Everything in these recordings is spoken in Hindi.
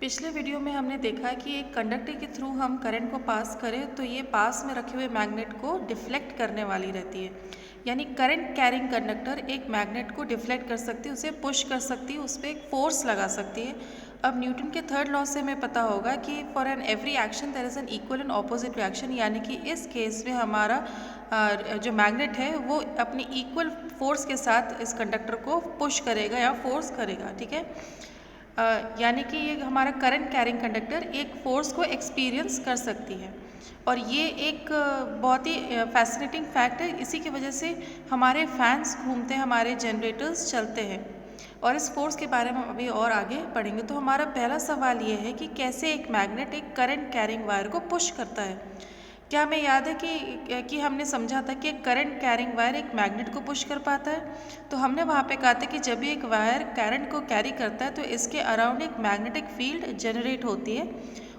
पिछले वीडियो में हमने देखा कि एक कंडक्टर के थ्रू हम करंट को पास करें तो ये पास में रखे हुए मैग्नेट को डिफ्लेक्ट करने वाली रहती है। यानी करंट कैरिंग कंडक्टर एक मैग्नेट को डिफ्लेक्ट कर सकती है, उसे पुश कर सकती है, उस पर एक फोर्स लगा सकती है। अब न्यूटन के थर्ड लॉ से हमें पता होगा कि for an every action there is an equal and opposite reaction. यानी कि इस केस में हमारा जो मैग्नेट है वो अपनी इक्वल फोर्स के साथ इस कंडक्टर को पुश करेगा या फोर्स करेगा। ठीक है, यानी कि ये हमारा करंट कैरिंग कंडक्टर एक फोर्स को एक्सपीरियंस कर सकती है। और ये एक बहुत ही फैसिनेटिंग फैक्ट है। इसी की वजह से हमारे फैंस घूमते हैं, हमारे जनरेटर्स चलते हैं। और इस फोर्स के बारे में हम अभी और आगे पढ़ेंगे। तो हमारा पहला सवाल ये है कि कैसे एक मैग्नेट एक करंट कैरिंग वायर को पुश करता है। क्या हमें याद है कि हमने समझा था कि एक करंट कैरिंग वायर एक मैग्नेट को पुश कर पाता है। तो हमने वहाँ पे कहा था कि जब भी एक वायर करंट को कैरी करता है तो इसके अराउंड एक मैग्नेटिक फील्ड जनरेट होती है।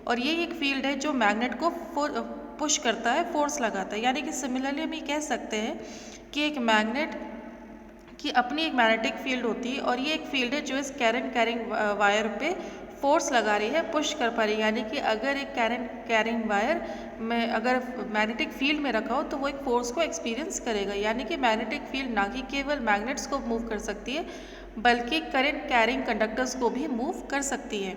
और ये एक फील्ड है जो मैग्नेट को पुश करता है, फोर्स लगाता है। यानी कि सिमिलरली हम ये कह सकते हैं कि एक मैग्नेट की अपनी एक मैग्नेटिक फील्ड होती है और ये एक फील्ड है जो इस करंट कैरिंग वायर पे फोर्स लगा रही है, पुश कर पा रही है। यानी कि अगर एक करंट कैरिंग वायर में अगर मैग्नेटिक फील्ड में रखा हो तो वो एक फोर्स को एक्सपीरियंस करेगा। यानी कि मैग्नेटिक फील्ड ना कि केवल मैग्नेट्स को मूव कर सकती है बल्कि करंट कैरिंग कंडक्टर्स को भी मूव कर सकती है।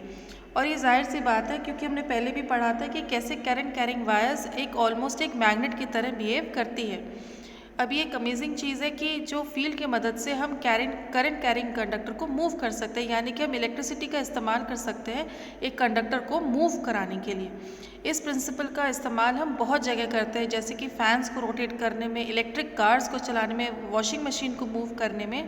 और ये जाहिर सी बात है क्योंकि हमने पहले भी पढ़ा था कि कैसे करंट कैरिंग वायर्स एक ऑलमोस्ट एक मैग्नेट की तरह बिहेव करती है। अब ये एक अमेजिंग चीज़ है कि जो फील्ड की मदद से हम करंट कैरिंग कंडक्टर को मूव कर सकते हैं। यानी कि हम इलेक्ट्रिसिटी का इस्तेमाल कर सकते हैं एक कंडक्टर को मूव कराने के लिए। इस प्रिंसिपल का इस्तेमाल हम बहुत जगह करते हैं, जैसे कि फैंस को रोटेट करने में, इलेक्ट्रिक कार्स को चलाने में, वॉशिंग मशीन को मूव करने में।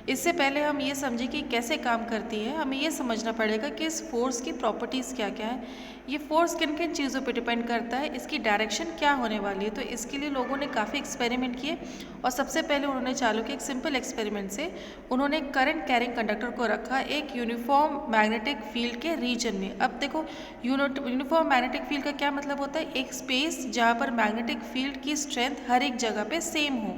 इससे पहले हम ये समझें कि कैसे काम करती है, हमें ये समझना पड़ेगा कि इस फोर्स की प्रॉपर्टीज़ क्या क्या है। ये फोर्स किन किन चीज़ों पे डिपेंड करता है, इसकी डायरेक्शन क्या होने वाली है। तो इसके लिए लोगों ने काफ़ी एक्सपेरिमेंट किए और सबसे पहले उन्होंने चालू किया एक सिंपल एक्सपेरिमेंट से। उन्होंने करंट कैरिंग कंडक्टर को रखा एक यूनिफॉर्म मैग्नेटिक फील्ड के रीजन में। अब देखो, यूनिफॉर्म मैग्नेटिक फील्ड का क्या मतलब होता है, एक स्पेस जहाँ पर मैग्नेटिक फील्ड की स्ट्रेंथ हर एक जगह पे सेम हो,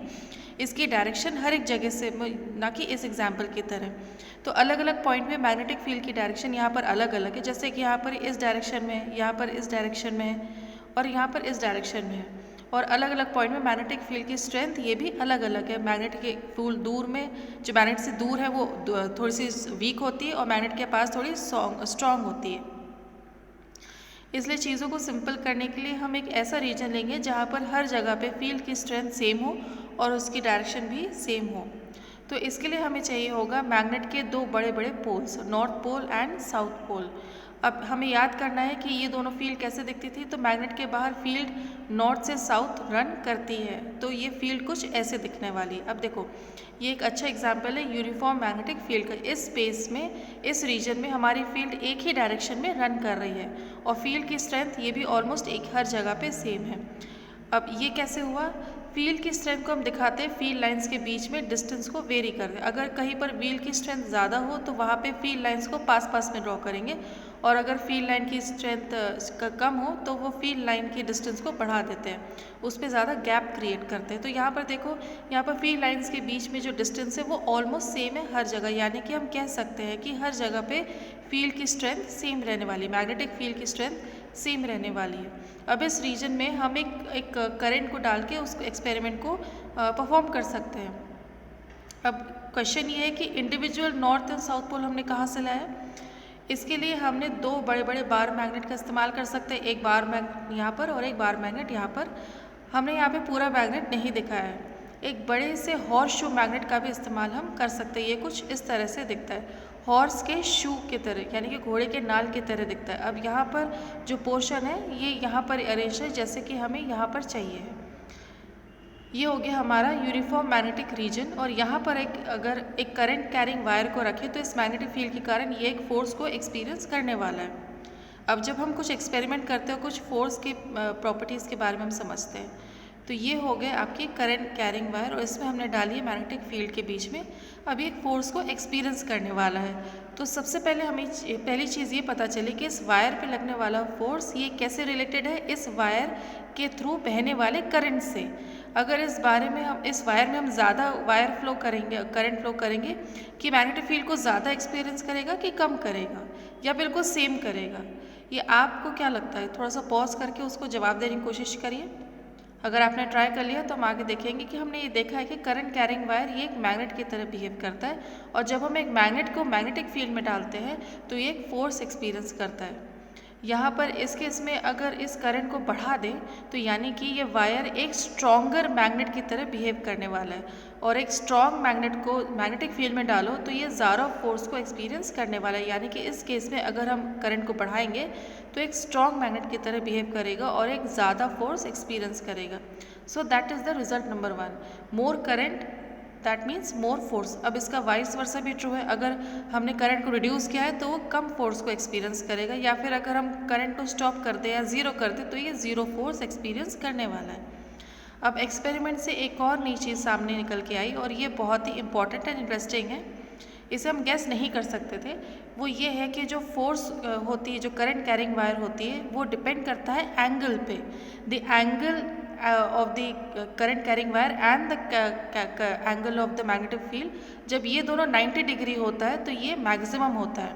इसकी डायरेक्शन हर एक जगह से, ना कि इस एग्जाम्पल की तरह। तो अलग अलग पॉइंट में मैग्नेटिक फील्ड की डायरेक्शन यहाँ पर अलग अलग है। जैसे कि यहाँ पर इस डायरेक्शन में है, यहाँ पर इस डायरेक्शन में है और यहाँ पर इस डायरेक्शन में है। और अलग अलग पॉइंट में मैग्नेटिक फील्ड की स्ट्रेंथ ये भी अलग अलग है। मैग्नेट के फील्ड दूर में, जो मैग्नेट से दूर है वो थोड़ी सी वीक होती है और मैग्नेट के पास थोड़ी स्ट्रॉन्ग होती है। इसलिए चीज़ों को सिंपल करने के लिए हम एक ऐसा रीजन लेंगे जहाँ पर हर जगह पे फील्ड की स्ट्रेंथ सेम हो और उसकी डायरेक्शन भी सेम हो। तो इसके लिए हमें चाहिए होगा मैग्नेट के दो बड़े बड़े poles, north pole and south pole. अब हमें याद करना है कि ये दोनों फील्ड कैसे दिखती थी। तो मैग्नेट के बाहर फील्ड नॉर्थ से साउथ रन करती है, तो ये फील्ड कुछ ऐसे दिखने वाली है। अब देखो, ये एक अच्छा एग्जाम्पल है यूनिफॉर्म मैग्नेटिक फील्ड का। इस स्पेस में, इस रीजन में हमारी फील्ड एक ही डायरेक्शन में रन कर रही है और फील्ड की स्ट्रेंथ ये भी ऑलमोस्ट एक हर जगह पे सेम है। अब ये कैसे हुआ, फील्ड की स्ट्रेंथ को हम दिखाते हैं फील्ड लाइंस के बीच में डिस्टेंस को वेरी करते हैं। अगर कहीं पर व्हील की स्ट्रेंथ ज़्यादा हो तो वहाँ पे फील्ड लाइंस को पास पास में ड्रॉ करेंगे, और अगर फील्ड लाइन की स्ट्रेंथ कम हो तो वो फील्ड लाइन की डिस्टेंस को बढ़ा देते हैं, उस पर ज़्यादा गैप क्रिएट करते हैं। तो यहाँ पर देखो, यहाँ पर फील्ड लाइंस के बीच में जो डिस्टेंस है वो ऑलमोस्ट सेम है हर जगह। यानी कि हम कह सकते हैं कि हर जगह पे फील्ड की स्ट्रेंथ सेम रहने वाली, मैग्नेटिक फील्ड की स्ट्रेंथ सेम रहने वाली है। अब इस रीजन में हम एक करंट को डाल के उस एक्सपेरिमेंट को परफॉर्म कर सकते हैं। अब क्वेश्चन ये है कि individual north and south pole हमने कहाँ से लाया। इसके लिए हमने दो बड़े बड़े बार मैग्नेट का इस्तेमाल कर सकते हैं, एक बार मैग्नेट यहाँ पर और एक बार मैग्नेट यहाँ पर। हमने यहाँ पे पूरा मैग्नेट नहीं दिखाया है। एक बड़े से हॉर्स शू मैग्नेट का भी इस्तेमाल हम कर सकते हैं। ये कुछ इस तरह से दिखता है, हॉर्स के शू की तरह, यानी कि घोड़े के नाल की तरह दिखता है। अब यहाँ पर जो पोर्शन है ये यहाँ पर अरेंज है जैसे कि हमें यहाँ पर चाहिए है। ये हो गया हमारा यूनिफॉर्म मैग्नेटिक रीजन। और यहाँ पर अगर एक करंट कैरिंग वायर को रखें तो इस मैग्नेटिक फील्ड के कारण ये एक फोर्स को एक्सपीरियंस करने वाला है। अब जब हम कुछ एक्सपेरिमेंट करते हैं, कुछ फोर्स के प्रॉपर्टीज़ के बारे में हम समझते हैं। तो ये हो गए आपकी करंट कैरिंग वायर और इसमें हमने डाली है मैग्नेटिक फील्ड के बीच में। अब एक फोर्स को एक्सपीरियंस करने वाला है। तो सबसे पहले हमें पहली चीज़ ये पता चली कि इस वायर पे लगने वाला फोर्स ये कैसे रिलेटेड है इस वायर के थ्रू बहने वाले करंट से। अगर इस बारे में हम इस वायर में हम ज़्यादा वायर फ्लो करेंगे, करंट फ्लो करेंगे कि मैग्नेटिक फील्ड को ज़्यादा एक्सपीरियंस करेगा कि कम करेगा या बिल्कुल सेम करेगा, ये आपको क्या लगता है? थोड़ा सा पॉज करके उसको जवाब देने की कोशिश करिए। अगर आपने ट्राई कर लिया तो हम आगे देखेंगे कि हमने ये देखा है कि करंट कैरिंग वायर ये एक मैग्नेट की तरह बिहेव करता है, और जब हम एक मैग्नेट को मैग्नेटिक फील्ड में डालते हैं तो ये एक फोर्स एक्सपीरियंस करता है। यहाँ पर इस केस में अगर इस करंट को बढ़ा दें तो यानी कि ये वायर एक स्ट्रॉन्गर मैग्नेट की तरह बिहेव करने वाला है, और एक स्ट्रॉन्ग मैग्नेट को मैग्नेटिक फील्ड में डालो तो ये ज़्यादा फोर्स को एक्सपीरियंस करने वाला है। यानी कि इस केस में अगर हम करंट को बढ़ाएंगे तो एक स्ट्रॉन्ग मैग्नेट की तरह बिहेव करेगा और एक ज़्यादा फोर्स एक्सपीरियंस करेगा। So that is the result number 1, more current that means more force. अब इसका वाइस वर्सा भी ट्रू है, अगर हमने करंट को रिड्यूस किया है तो वो कम फोर्स को एक्सपीरियंस करेगा, या फिर अगर हम करंट को स्टॉप कर दें या ज़ीरो कर दें तो ये ज़ीरो फोर्स एक्सपीरियंस करने वाला है। अब एक्सपेरिमेंट से एक और नई चीज़ सामने निकल के आई और ये बहुत ही इंपॉर्टेंट एंड इंटरेस्टिंग है, इसे हम गैस नहीं कर सकते थे। वो ये है कि जो फोर्स होती है, जो करंट कैरिंग वायर होती है, वो डिपेंड करता है एंगल पे, the angle of the current carrying wire and the angle of the magnetic field। जब ये दोनों 90 डिग्री होता है तो ये मैक्सिमम होता है।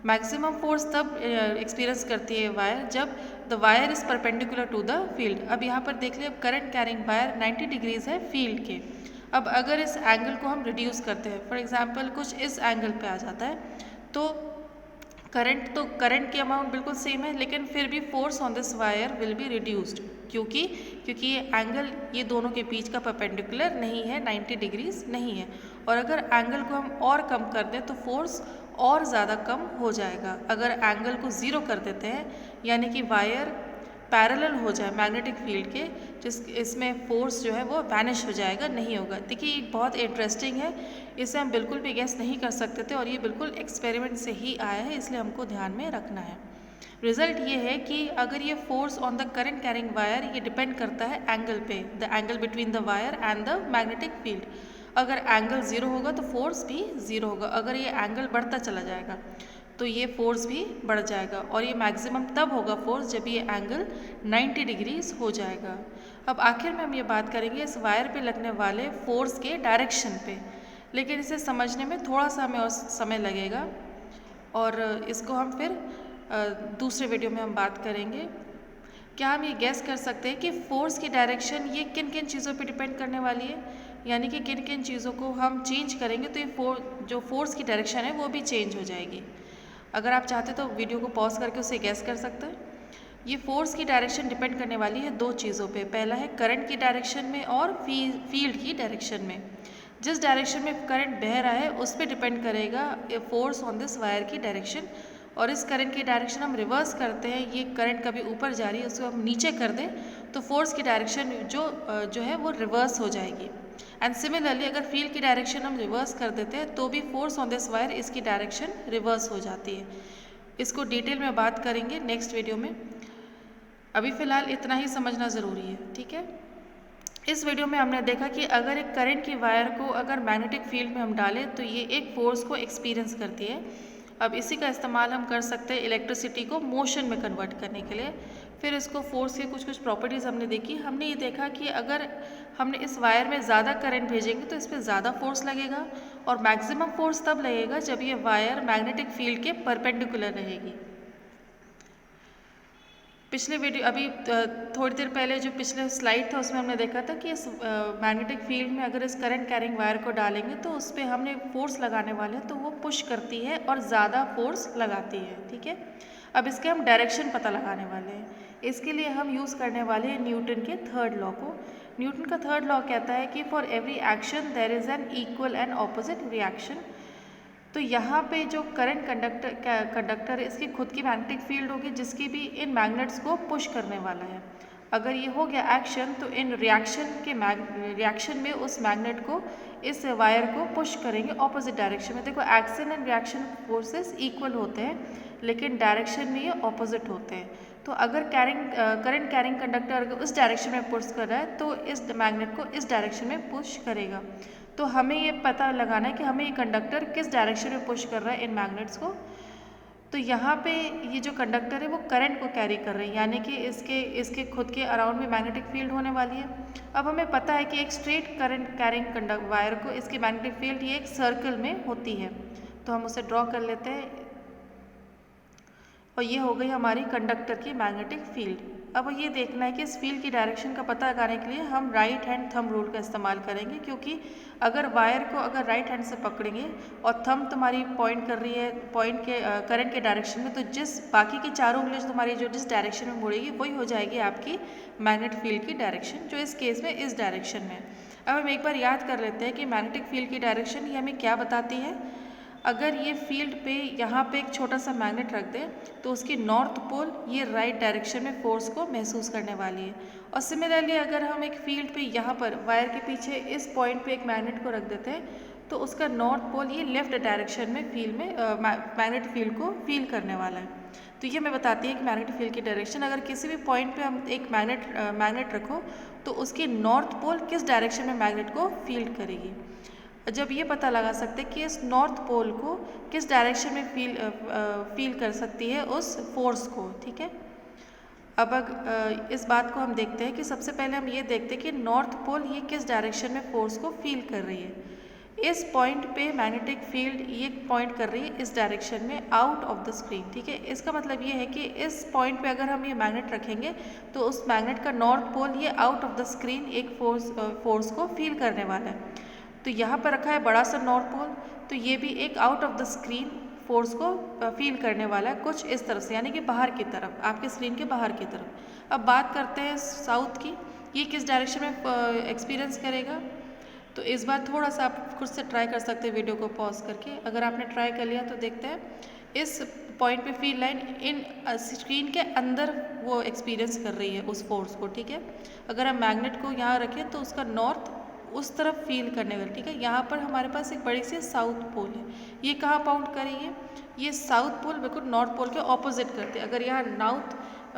मैक्सिमम फोर्स तब एक्सपीरियंस करती है वायर जब the wire is perpendicular to the field. अब यहाँ पर देख लिया, करंट कैरिंग वायर 90 डिग्रीज है फील्ड के। अब अगर इस एंगल को हम रिड्यूस करते हैं, फॉर एग्जाम्पल कुछ इस एंगल पे आ जाता है, तो करंट की अमाउंट बिल्कुल सेम है, लेकिन फिर भी force on this wire will be reduced. क्योंकि ये एंगल ये दोनों के बीच का परपेंडिकुलर नहीं है, 90 डिग्रीज नहीं है, और अगर एंगल को हम और कम कर दें तो फोर्स और ज़्यादा कम हो जाएगा। अगर एंगल को ज़ीरो कर देते हैं यानी कि वायर पैरेलल हो जाए मैग्नेटिक फील्ड के, जिस इसमें फोर्स जो है वो वैनिश हो जाएगा, नहीं होगा। देखिए ये बहुत इंटरेस्टिंग है, इसे हम बिल्कुल भी गेस नहीं कर सकते थे और ये बिल्कुल एक्सपेरिमेंट से ही आया है, इसलिए हमको ध्यान में रखना है। रिजल्ट ये है कि अगर ये force on the current carrying wire ये डिपेंड करता है एंगल पे, the angle between the wire and the magnetic field. अगर एंगल ज़ीरो होगा तो फोर्स भी ज़ीरो होगा, अगर ये एंगल बढ़ता चला जाएगा तो ये फोर्स भी बढ़ जाएगा, और ये मैक्सिमम तब होगा फोर्स जब ये एंगल 90 डिग्रीज हो जाएगा। अब आखिर में हम ये बात करेंगे इस वायर पे लगने वाले फोर्स के डायरेक्शन पे, लेकिन इसे समझने में थोड़ा सा हमें और समय लगेगा, और इसको हम फिर दूसरे वीडियो में हम बात करेंगे। क्या हम ये गैस कर सकते हैं कि फोर्स की डायरेक्शन ये किन किन चीज़ों पे डिपेंड करने वाली है, यानी कि किन किन चीज़ों को हम चेंज करेंगे तो ये जो फोर्स की डायरेक्शन है वो भी चेंज हो जाएगी। अगर आप चाहते तो वीडियो को पॉज करके उसे गैस कर सकते हैं। ये फोर्स की डायरेक्शन डिपेंड करने वाली है दो चीज़ों पे, पहला है करंट की डायरेक्शन में और फील्ड की डायरेक्शन में। जिस डायरेक्शन में करंट बह रहा है उस पर डिपेंड करेगा फोर्स ऑन दिस वायर की डायरेक्शन, और इस करंट की डायरेक्शन हम रिवर्स करते हैं, ये करंट कभी ऊपर जा रही है उसको हम नीचे कर दें तो फोर्स की डायरेक्शन जो है वो रिवर्स हो जाएगी। एंड सिमिलरली अगर फील्ड की डायरेक्शन हम रिवर्स कर देते हैं तो भी फोर्स ऑन दिस वायर इसकी डायरेक्शन रिवर्स हो जाती है। इसको डिटेल में बात करेंगे नेक्स्ट वीडियो में, अभी फ़िलहाल इतना ही समझना ज़रूरी है, ठीक है। इस वीडियो में हमने देखा कि अगर एक करंट की वायर को अगर मैग्नेटिक फील्ड में हम डालें तो ये एक फोर्स को एक्सपीरियंस करती है। अब इसी का इस्तेमाल हम कर सकते हैं इलेक्ट्रिसिटी को मोशन में कन्वर्ट करने के लिए। फिर इसको फोर्स के कुछ कुछ प्रॉपर्टीज़ हमने देखी। हमने ये देखा कि अगर हमने इस वायर में ज़्यादा करंट भेजेंगे तो इस पर ज़्यादा फोर्स लगेगा, और मैक्सिमम फोर्स तब लगेगा जब ये वायर मैग्नेटिक फील्ड के परपेंडिकुलर रहेगी। पिछले वीडियो अभी थोड़ी देर पहले जो पिछले स्लाइड था उसमें हमने देखा था कि इस मैग्नेटिक फील्ड में अगर इस करंट कैरिंग वायर को डालेंगे तो उस पर हमने फोर्स लगाने वाले हैं तो वो पुश करती है और ज़्यादा फोर्स लगाती है, ठीक है। अब इसके हम डायरेक्शन पता लगाने वाले हैं। इसके लिए हम यूज़ करने वाले हैं न्यूटन के थर्ड लॉ को। न्यूटन का थर्ड लॉ कहता है कि for every action there is an equal and opposite reaction. तो यहाँ पे जो करंट कंडक्टर है इसकी खुद की मैग्नेटिक फील्ड होगी जिसकी भी इन मैग्नेट्स को पुश करने वाला है। अगर ये हो गया एक्शन तो इन रिएक्शन में उस मैग्नेट को इस वायर को पुश करेंगे ऑपोजिट डायरेक्शन में। देखो action and reaction forces equal होते हैं लेकिन डायरेक्शन में ये ऑपोजिट होते हैं। तो अगर करंट कैरिंग कंडक्टर अगर उस डायरेक्शन में पुश कर रहा है तो इस मैग्नेट को इस डायरेक्शन में पुश करेगा। तो हमें ये पता लगाना है कि हमें ये कंडक्टर किस डायरेक्शन में पुश कर रहा है इन मैग्नेट्स को। तो यहाँ पे ये जो कंडक्टर है वो करंट को कैरी कर रहे हैं, यानी कि इसके इसके खुद के अराउंड में मैग्नेटिक फील्ड होने वाली है। अब हमें पता है कि एक straight current carrying conduct wire को इसकी मैग्नेटिक फील्ड ये एक सर्कल में होती है, तो हम उसे ड्रॉ कर लेते हैं और ये हो गई हमारी कंडक्टर की मैग्नेटिक फील्ड। अब ये देखना है कि इस फील्ड की डायरेक्शन का पता लगाने के लिए हम राइट हैंड थंब रूल का इस्तेमाल करेंगे, क्योंकि अगर वायर को अगर राइट हैंड से पकड़ेंगे और थंब तुम्हारी पॉइंट कर रही है पॉइंट के करंट के डायरेक्शन में, तो जिस बाकी की चारों उंगली तुम्हारी जो जिस डायरेक्शन में मुड़ेगी वही हो जाएगी आपकी मैग्नेटिक फील्ड की डायरेक्शन, जो इस केस में इस डायरेक्शन में। अब हम एक बार याद कर लेते हैं कि मैग्नेटिक फील्ड की डायरेक्शन ये हमें क्या बताती है। अगर ये फील्ड पे यहाँ पे एक छोटा सा मैग्नेट रख दें तो उसकी नॉर्थ पोल ये राइट डायरेक्शन में फोर्स को महसूस करने वाली है। और सिमिलरली अगर हम एक फील्ड पे यहाँ पर वायर के पीछे इस पॉइंट पे एक मैग्नेट को रख देते हैं तो उसका नॉर्थ पोल ये लेफ्ट डायरेक्शन में फील्ड में मैग्नेटिक फील्ड को फील करने वाला है। तो ये हमें बताती है कि मैग्नेटिक फील्ड की डायरेक्शन, अगर किसी भी पॉइंट पे हम एक मैग्नेट रखो तो उसकी नॉर्थ पोल किस डायरेक्शन में मैग्नेट को फील करेगी। जब ये पता लगा सकते हैं कि इस नॉर्थ पोल को किस डायरेक्शन में फील कर सकती है उस फोर्स को, ठीक है। अब इस बात को हम देखते हैं कि सबसे पहले हम ये देखते हैं कि नॉर्थ पोल ये किस डायरेक्शन में फोर्स को फील कर रही है। इस पॉइंट पे मैग्नेटिक फील्ड ये पॉइंट कर रही है इस डायरेक्शन में आउट ऑफ द स्क्रीन, ठीक है। इसका मतलब ये है कि इस पॉइंट पे अगर हम ये मैग्नेट रखेंगे तो उस मैग्नेट का नॉर्थ पोल ये आउट ऑफ द स्क्रीन एक फोर्स को फील करने वाला है। तो यहाँ पर रखा है बड़ा सा नॉर्थ पोल, तो ये भी एक out of the screen force को फील करने वाला है कुछ इस तरफ से, यानी कि बाहर की तरफ, आपके स्क्रीन के बाहर की तरफ। अब बात करते हैं साउथ की, ये किस डायरेक्शन में एक्सपीरियंस करेगा। तो इस बार थोड़ा सा आप खुद से ट्राई कर सकते हैं वीडियो को पॉज करके। अगर आपने ट्राई कर लिया तो देखते हैं इस पॉइंट पे फील्ड लाइन इन स्क्रीन के अंदर वो एक्सपीरियंस कर रही है उस फोर्स को, ठीक है। अगर हम मैग्नेट को यहाँ रखें तो उसका नॉर्थ उस तरफ फील करने वाला, ठीक है। यहाँ पर हमारे पास एक बड़ी सी साउथ पोल है, ये कहाँ पॉइंट करेगी, ये साउथ पोल बिल्कुल नॉर्थ पोल के ऑपोजिट करते हैं। अगर यहाँ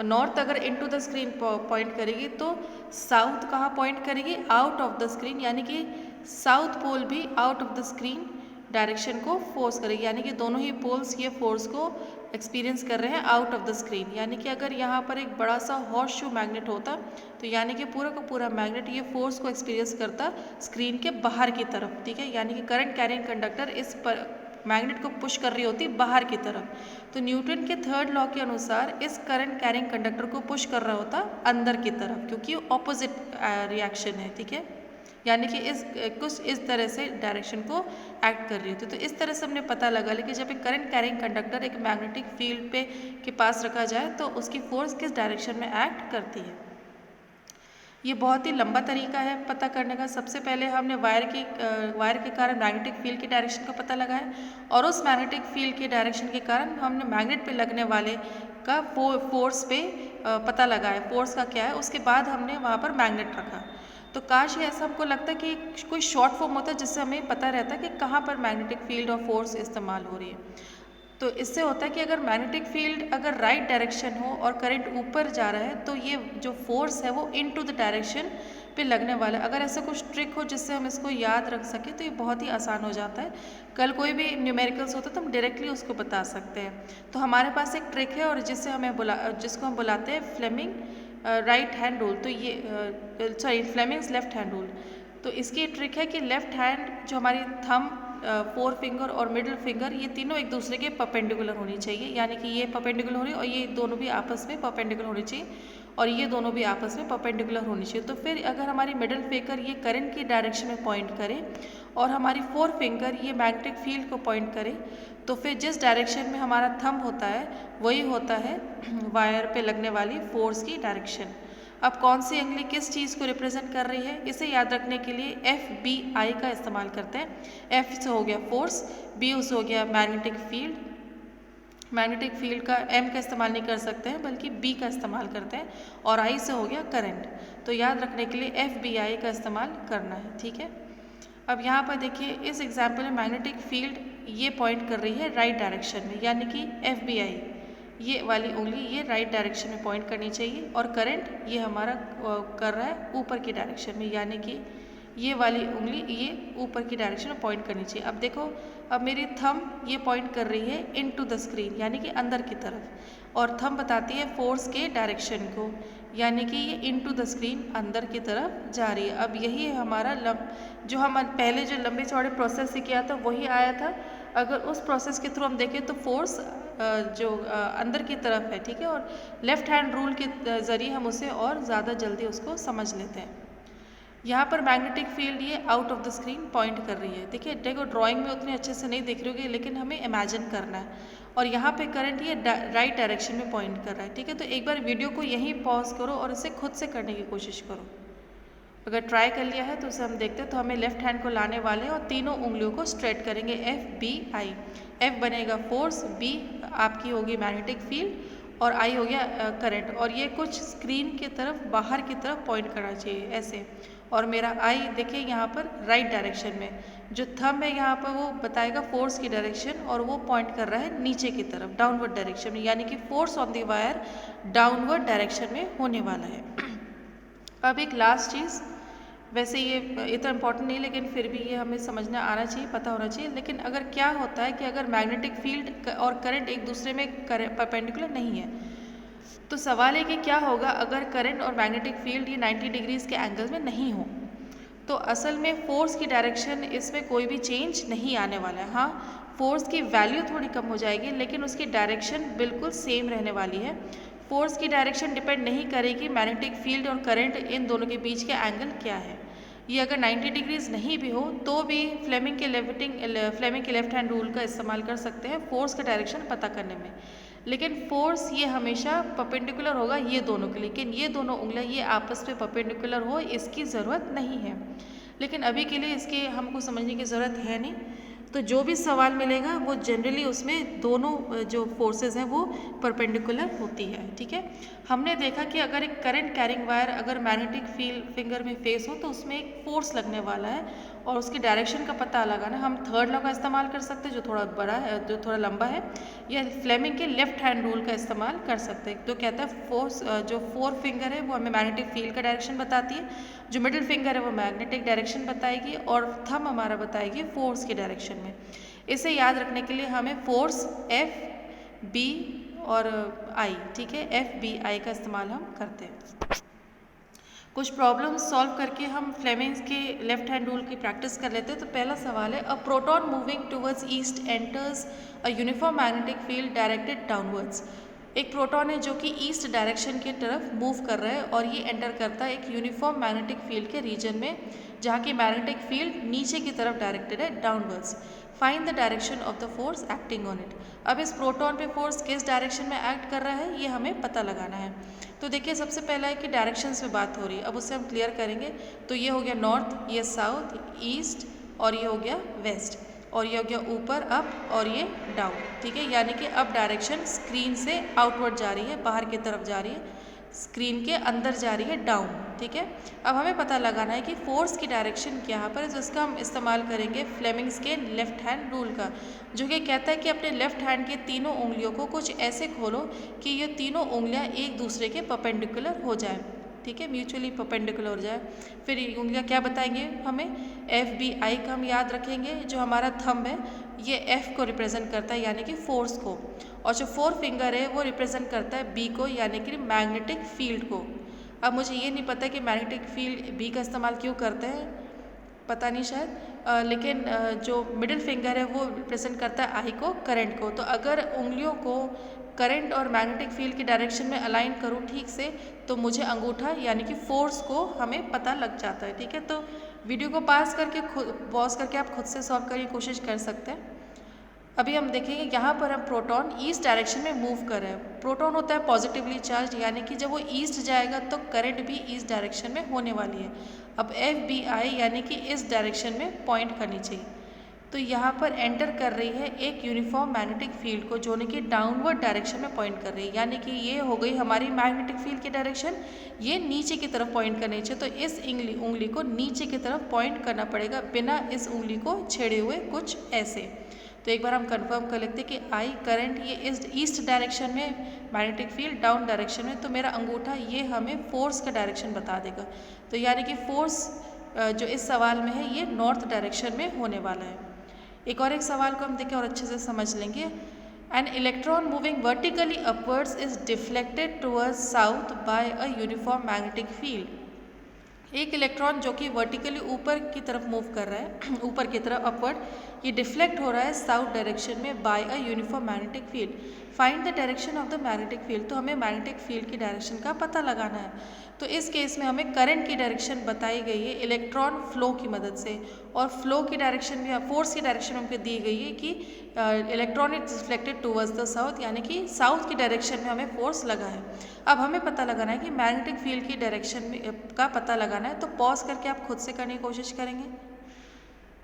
नॉर्थ अगर इनटू द स्क्रीन पॉइंट करेगी तो साउथ कहाँ पॉइंट करेगी, आउट ऑफ द स्क्रीन, यानी कि साउथ पोल भी out of the screen direction को फोर्स करेगी, यानी कि दोनों ही पोल्स ये फोर्स को एक्सपीरियंस कर रहे हैं आउट ऑफ द स्क्रीन। यानी कि अगर यहाँ पर एक बड़ा सा हॉर्स शू मैग्नेट होता तो यानी कि पूरा का पूरा मैग्नेट ये फोर्स को एक्सपीरियंस करता स्क्रीन के बाहर की तरफ, ठीक है। यानी कि करंट कैरिंग कंडक्टर इस पर मैग्नेट को पुश कर रही होती बाहर की तरफ। तो न्यूटन के थर्ड लॉ के अनुसार इस करंट कैरिंग कंडक्टर को पुश कर रहा होता अंदर की तरफ, क्योंकि ऑपोजिट रिएक्शन है, ठीक है। यानी कि कुछ इस तरह से डायरेक्शन को एक्ट कर रही होती है। तो इस तरह से हमने पता लगा लिया कि जब एक करंट कैरिंग कंडक्टर एक मैग्नेटिक फील्ड पे के पास रखा जाए तो उसकी फोर्स किस डायरेक्शन में एक्ट करती है। ये बहुत ही लंबा तरीका है पता करने का। सबसे पहले हमने वायर के कारण मैग्नेटिक फील्ड की डायरेक्शन का पता लगाया और उस मैग्नेटिक फील्ड के डायरेक्शन के कारण हमने मैग्नेट पे लगने वाले का फोर्स पे पता लगाया, फोर्स का क्या है। उसके बाद हमने वहाँ पर मैग्नेट रखा। तो काश ये ऐसा हमको लगता है कि कोई शॉर्ट फॉर्म होता है जिससे हमें पता रहता है कि कहाँ पर मैग्नेटिक फील्ड और फोर्स इस्तेमाल हो रही है। तो इससे होता है कि अगर मैग्नेटिक फील्ड अगर राइट डायरेक्शन हो और करंट ऊपर जा रहा है तो ये जो फोर्स है वो इनटू द डायरेक्शन पे लगने वाला है। अगर ऐसा कुछ ट्रिक हो जिससे हम इसको याद रख सकें तो ये बहुत ही आसान हो जाता है। कल कोई भी न्यूमेरिकल्स होता है तो हम डायरेक्टली उसको बता सकते हैं। तो हमारे पास एक ट्रिक है और जिसको हम बुलाते हैं फ्लेमिंग राइट हैंड रूल। तो ये फ्लेमिंग्स लेफ्ट हैंड रूल। तो इसकी ट्रिक है कि लेफ्ट हैंड जो हमारी थंब, फोर फिंगर और मिडिल फिंगर ये तीनों एक दूसरे के परपेंडिकुलर होनी चाहिए, यानी कि ये परपेंडिकुलर हो रही है और ये दोनों भी आपस में परपेंडिकुलर होनी चाहिए और ये दोनों भी आपस में परपेंडिकुलर होनी चाहिए। तो फिर अगर हमारी मिडिल फिंगर ये करंट की डायरेक्शन में पॉइंट करे और हमारी फोर फिंगर ये मैग्नेटिक फील्ड को पॉइंट करे तो फिर जिस डायरेक्शन में हमारा थंब होता है वही होता है वायर पे लगने वाली फोर्स की डायरेक्शन। अब कौन सी उंगली किस चीज़ को रिप्रेजेंट कर रही है इसे याद रखने के लिए FBI का इस्तेमाल करते हैं। F से हो गया फोर्स, B से हो गया मैग्नेटिक फील्ड, मैग्नेटिक फील्ड का M का इस्तेमाल नहीं कर सकते हैं बल्कि B का इस्तेमाल करते हैं, और I से हो गया करंट। तो याद रखने के लिए FBI का इस्तेमाल करना है, ठीक है। अब यहाँ पर देखिए इस एग्जाम्पल में मैग्नेटिक फील्ड ये पॉइंट कर रही है राइट डायरेक्शन में, यानी कि FBI ये वाली उंगली ये राइट डायरेक्शन में पॉइंट करनी चाहिए और करंट ये हमारा कर रहा है ऊपर की डायरेक्शन में, यानी कि ये वाली उंगली ये ऊपर की डायरेक्शन में पॉइंट करनी चाहिए। अब देखो, अब मेरी थंब ये पॉइंट कर रही है इनटू द स्क्रीन यानी कि अंदर की तरफ, और थंब बताती है फोर्स के डायरेक्शन को, यानी कि ये इनटू द स्क्रीन अंदर की तरफ जा रही है। अब यही है हमारा जो हम पहले जो लंबे चौड़े प्रोसेस से किया था वही आया था। अगर उस प्रोसेस के थ्रू हम देखें तो फोर्स जो अंदर की तरफ है, ठीक है, और लेफ्ट हैंड रूल के ज़रिए हम उसे और ज़्यादा जल्दी उसको समझ लेते हैं। यहाँ पर मैग्नेटिक फील्ड ये out of the screen point कर रही है। देखिए, देखो ड्राइंग में उतने अच्छे से नहीं दिख रही होगी, लेकिन हमें इमेजिन करना है। और यहाँ पे करंट ये राइट डायरेक्शन में पॉइंट कर रहा है, ठीक है। तो एक बार वीडियो को यहीं पॉज करो और इसे खुद से करने की कोशिश करो। अगर ट्राई कर लिया है तो उसे हम देखते हैं। तो हमें लेफ्ट हैंड को लाने वाले हैं और तीनों उंगलियों को स्ट्रेट करेंगे, एफ बी आई। एफ बनेगा फोर्स, बी आपकी होगी मैग्नेटिक फील्ड और आई हो गया करंट। और ये कुछ स्क्रीन की तरफ बाहर की तरफ पॉइंट करना चाहिए ऐसे। और मेरा आई देखिए यहाँ पर राइट डायरेक्शन में, जो थंब है यहाँ पर वो बताएगा फोर्स की डायरेक्शन, और वो पॉइंट कर रहा है नीचे की तरफ डाउनवर्ड डायरेक्शन में, यानी कि force on the wire downward direction में होने वाला है। अब एक लास्ट चीज़, वैसे ये इतना इम्पोर्टेंट नहीं, लेकिन फिर भी ये हमें समझना आना चाहिए, पता होना चाहिए। लेकिन अगर क्या होता है कि अगर मैग्नेटिक फील्ड और करंट एक दूसरे में परपेंडिकुलर नहीं है, तो सवाल है कि क्या होगा अगर करंट और मैग्नेटिक फील्ड ये 90 डिग्रीज के एंगल में नहीं हो। तो असल में फोर्स की डायरेक्शन इसमें कोई भी चेंज नहीं आने वाला है। हाँ, फोर्स की वैल्यू थोड़ी कम हो जाएगी, लेकिन उसकी डायरेक्शन बिल्कुल सेम रहने वाली है। फोर्स की डायरेक्शन डिपेंड नहीं करेगी मैग्नेटिक फील्ड और करंट इन दोनों के बीच के एंगल क्या है। ये अगर 90 डिग्रीज नहीं भी हो तो भी फ्लेमिंग के लेफ्ट हैंड रूल का इस्तेमाल कर सकते हैं फोर्स का डायरेक्शन पता करने में। लेकिन फोर्स ये हमेशा परपेंडिकुलर होगा ये दोनों के, लेकिन ये दोनों उंगलियां ये आपस में परपेंडिकुलर हो इसकी ज़रूरत नहीं है। लेकिन अभी के लिए इसके हमको समझने की ज़रूरत है नहीं। तो जो भी सवाल मिलेगा वो जनरली उसमें दोनों जो फोर्सेस हैं वो परपेंडिकुलर होती है, ठीक है। हमने देखा कि अगर एक करंट कैरिंग वायर अगर मैग्नेटिक फील्ड फिंगर में फेस हो तो उसमें एक फोर्स लगने वाला है, और उसकी डायरेक्शन का पता लगाना हम थर्ड लॉ का इस्तेमाल कर सकते हैं जो थोड़ा बड़ा है, जो थोड़ा लंबा है, या फ्लेमिंग के लेफ्ट हैंड रूल का इस्तेमाल कर सकते हैं। तो कहता है फोर्स जो फोर फिंगर है वो हमें मैग्नेटिक फील्ड का डायरेक्शन बताती है, जो मिडिल फिंगर है वो मैग्नेटिक डायरेक्शन बताएगी, और थंब हमारा बताएगी फोर्स की डायरेक्शन में। इसे याद रखने के लिए हमें फोर्स एफ बी और आई, ठीक है, एफ बी आई का इस्तेमाल हम करते हैं। कुछ प्रॉब्लम्स सॉल्व करके हम फ्लेमिंग्स के लेफ्ट हैंड रूल की प्रैक्टिस कर लेते हैं। तो पहला सवाल है, a proton moving towards east enters a uniform magnetic field directed downwards. एक प्रोटॉन है जो कि ईस्ट डायरेक्शन की तरफ मूव कर रहा है और ये एंटर करता है एक यूनिफॉर्म मैग्नेटिक फील्ड के रीजन में, जहाँ की मैग्नेटिक फील्ड नीचे की तरफ डायरेक्टेड है downwards. Find the direction of the force acting on it. अब इस प्रोटॉन पे फोर्स किस डायरेक्शन में एक्ट कर रहा है ये हमें पता लगाना है। तो देखिए, सबसे पहला है कि डायरेक्शंस में बात हो रही है, अब उससे हम क्लियर करेंगे। तो ये हो गया नॉर्थ, ये साउथ, ईस्ट, और ये हो गया वेस्ट, और ये हो गया ऊपर अप, और ये डाउन, ठीक है। यानी कि अब डायरेक्शन स्क्रीन से आउटवर्ड जा रही है, बाहर की तरफ जा रही है, स्क्रीन के अंदर जा रही है डाउन, ठीक है। अब हमें पता लगाना है कि फोर्स की डायरेक्शन यहाँ पर है, जिसका हम इस्तेमाल करेंगे फ्लेमिंग्स के लेफ्ट हैंड रूल का, जो कि कहता है कि अपने लेफ्ट हैंड के तीनों उंगलियों को कुछ ऐसे खोलो कि ये तीनों उंगलियाँ एक दूसरे के परपेंडिकुलर हो जाए, ठीक है, म्यूचुअली परपेंडिकुलर हो जाए। फिर ये उंगलियाँ क्या बताएंगे हमें, एफ बी आई का हम याद रखेंगे। जो हमारा थंब है ये एफ को रिप्रेजेंट करता है यानी कि फोर्स को, और जो फोर फिंगर है वो रिप्रेजेंट करता है बी को यानी कि मैग्नेटिक फील्ड को। अब मुझे ये नहीं पता कि मैग्नेटिक फील्ड बी का इस्तेमाल क्यों करते हैं, पता नहीं शायद, लेकिन जो मिडिल फिंगर है वो रिप्रेजेंट करता है आई को, करंट को। तो अगर उंगलियों को करंट और मैग्नेटिक फील्ड की डायरेक्शन में अलाइन करूँ ठीक से, तो मुझे अंगूठा यानी कि फोर्स को हमें पता लग जाता है, ठीक है। तो वीडियो को पॉज करके आप खुद से सॉल्व करने की कोशिश कर सकते हैं। अभी हम देखेंगे यहाँ पर हम प्रोटॉन ईस्ट डायरेक्शन में मूव कर रहे हैं। प्रोटॉन होता है पॉजिटिवली चार्ज, यानी कि जब वो ईस्ट जाएगा तो करंट भी ईस्ट डायरेक्शन में होने वाली है। अब एफ बी आई यानी कि इस डायरेक्शन में पॉइंट करनी चाहिए। तो यहाँ पर एंटर कर रही है एक यूनिफॉर्म मैग्नेटिक फील्ड को, जो कि डाउनवर्ड डायरेक्शन में पॉइंट कर रही है, यानी कि ये हो गई हमारी मैग्नेटिक फील्ड की डायरेक्शन, ये नीचे की तरफ पॉइंट करनी चाहिए। तो इस उंगली को नीचे की तरफ पॉइंट करना पड़ेगा बिना इस उंगली को छेड़े हुए, कुछ ऐसे। तो एक बार हम कंफर्म कर लेते हैं कि आई करंट ये इस ईस्ट डायरेक्शन में, मैग्नेटिक फील्ड डाउन डायरेक्शन में, तो मेरा अंगूठा ये हमें फोर्स का डायरेक्शन बता देगा। तो यानी कि फोर्स जो इस सवाल में है ये नॉर्थ डायरेक्शन में होने वाला है। एक और एक सवाल को हम देखें और अच्छे से समझ लेंगे। An electron moving vertically upwards is deflected towards south by a uniform magnetic field. एक इलेक्ट्रॉन जो कि वर्टिकली ऊपर की तरफ मूव कर रहा है ऊपर की तरफ अपवर्ड, ये डिफ्लेक्ट हो रहा है साउथ डायरेक्शन में by a uniform magnetic field. Find the direction of the magnetic field. तो हमें मैग्नेटिक फील्ड की डायरेक्शन का पता लगाना है। तो इस केस में हमें करंट की डायरेक्शन बताई गई है इलेक्ट्रॉन फ्लो की मदद से, और फ्लो की डायरेक्शन भी, फोर्स की डायरेक्शन हमको दी गई है कि electron is reflected towards the south, यानी कि साउथ की डायरेक्शन में हमें फोर्स लगा है। अब हमें पता लगाना है कि मैग्नेटिक फील्ड की डायरेक्शन में का पता लगाना है। तो पॉज करके आप खुद से करने की कोशिश करेंगे।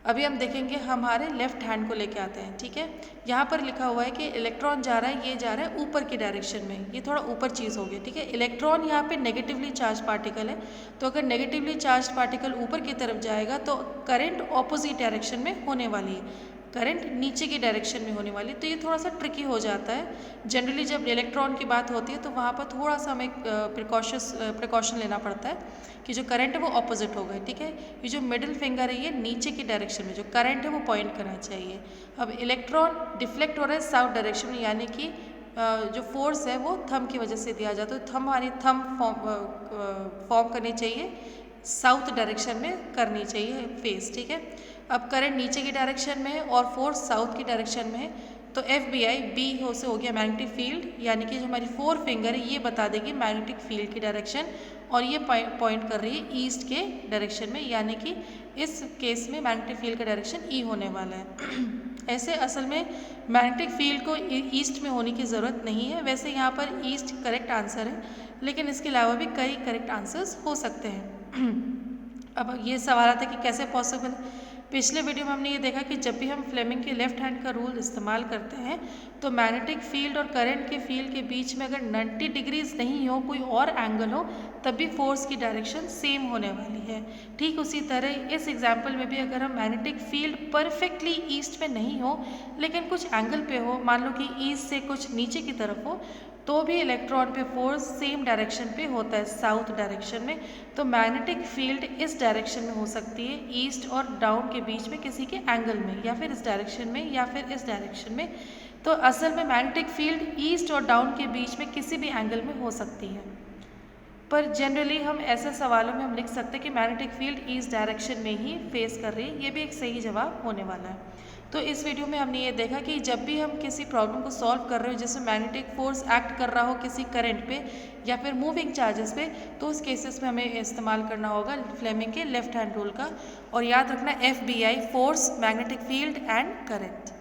अभी हम देखेंगे, हमारे लेफ्ट हैंड को लेके आते हैं, ठीक है। यहाँ पर लिखा हुआ है कि इलेक्ट्रॉन जा रहा है, ये जा रहा है ऊपर की डायरेक्शन में, ये थोड़ा ऊपर चीज़ हो गई, ठीक है। इलेक्ट्रॉन यहाँ पे नेगेटिवली चार्ज पार्टिकल है, तो अगर नेगेटिवली चार्ज पार्टिकल ऊपर की तरफ जाएगा तो करंट ऑपोजिट डायरेक्शन में होने वाली है, करंट नीचे की डायरेक्शन में होने वाली। तो ये थोड़ा सा ट्रिकी हो जाता है। जनरली जब इलेक्ट्रॉन की बात होती है तो वहाँ पर थोड़ा सा हमें प्रिकॉशन लेना पड़ता है कि जो करंट है वो ऑपोजिट हो गए, ठीक है। ये जो मिडिल फिंगर है ये नीचे की डायरेक्शन में जो करंट है वो पॉइंट करना चाहिए। अब इलेक्ट्रॉन डिफ्लेक्ट हो रहा है साउथ डायरेक्शन में, यानी कि जो फोर्स है वो थंब की वजह से दिया जाता है। तो हमारी थंब फॉर्म करनी चाहिए, साउथ डायरेक्शन में करनी चाहिए फेस, ठीक है। अब करंट नीचे की डायरेक्शन में है और फोर्स साउथ की डायरेक्शन में है, तो FBI बी हो से हो गया मैग्नेटिक फील्ड, यानी कि जो हमारी 4 फिंगर है ये बता देगी मैग्नेटिक फील्ड की डायरेक्शन, और ये पॉइंट कर रही है ईस्ट के डायरेक्शन में, यानी कि इस केस में मैग्नेटिक फील्ड का डायरेक्शन ई होने वाला है। ऐसे असल में मैग्नेटिक फील्ड को ईस्ट में होने की ज़रूरत नहीं है। वैसे यहाँ पर ईस्ट करेक्ट आंसर है, लेकिन इसके अलावा भी कई करेक्ट आंसर्स हो सकते हैं। अब ये सवाल आता है कि कैसे पॉसिबल है। पिछले वीडियो में हमने ये देखा कि जब भी हम फ्लेमिंग के लेफ्ट हैंड का रूल इस्तेमाल करते हैं तो मैग्नेटिक फील्ड और करंट के फील्ड के बीच में अगर 90 डिग्रीज नहीं हो, कोई और एंगल हो, तब भी फोर्स की डायरेक्शन सेम होने वाली है। ठीक उसी तरह इस एग्जाम्पल में भी अगर हम मैग्नेटिक फील्ड परफेक्टली ईस्ट में नहीं हो लेकिन कुछ एंगल पे हो, मान लो कि ईस्ट से कुछ नीचे की तरफ हो, तो भी इलेक्ट्रॉन पे फोर्स सेम डायरेक्शन पे होता है, साउथ डायरेक्शन में। तो मैग्नेटिक फील्ड इस डायरेक्शन में हो सकती है, ईस्ट और डाउन के बीच में किसी के एंगल में, या फिर इस डायरेक्शन में या फिर इस डायरेक्शन में। तो असल में मैग्नेटिक फील्ड ईस्ट और डाउन के बीच में किसी भी एंगल में हो सकती है, पर जनरली हम ऐसे सवालों में हम लिख सकते हैं कि मैग्नेटिक फील्ड ईस्ट डायरेक्शन में ही फेस कर रही है। ये भी एक सही जवाब होने वाला है। तो इस वीडियो में हमने ये देखा कि जब भी हम किसी प्रॉब्लम को सॉल्व कर रहे हो जिसमें मैग्नेटिक फोर्स एक्ट कर रहा हो किसी करंट पे या फिर मूविंग चार्जेस पे, तो उस केसेस में हमें इस्तेमाल करना होगा फ्लेमिंग के लेफ्ट हैंड रूल का। और याद रखना FBI force, magnetic field and current.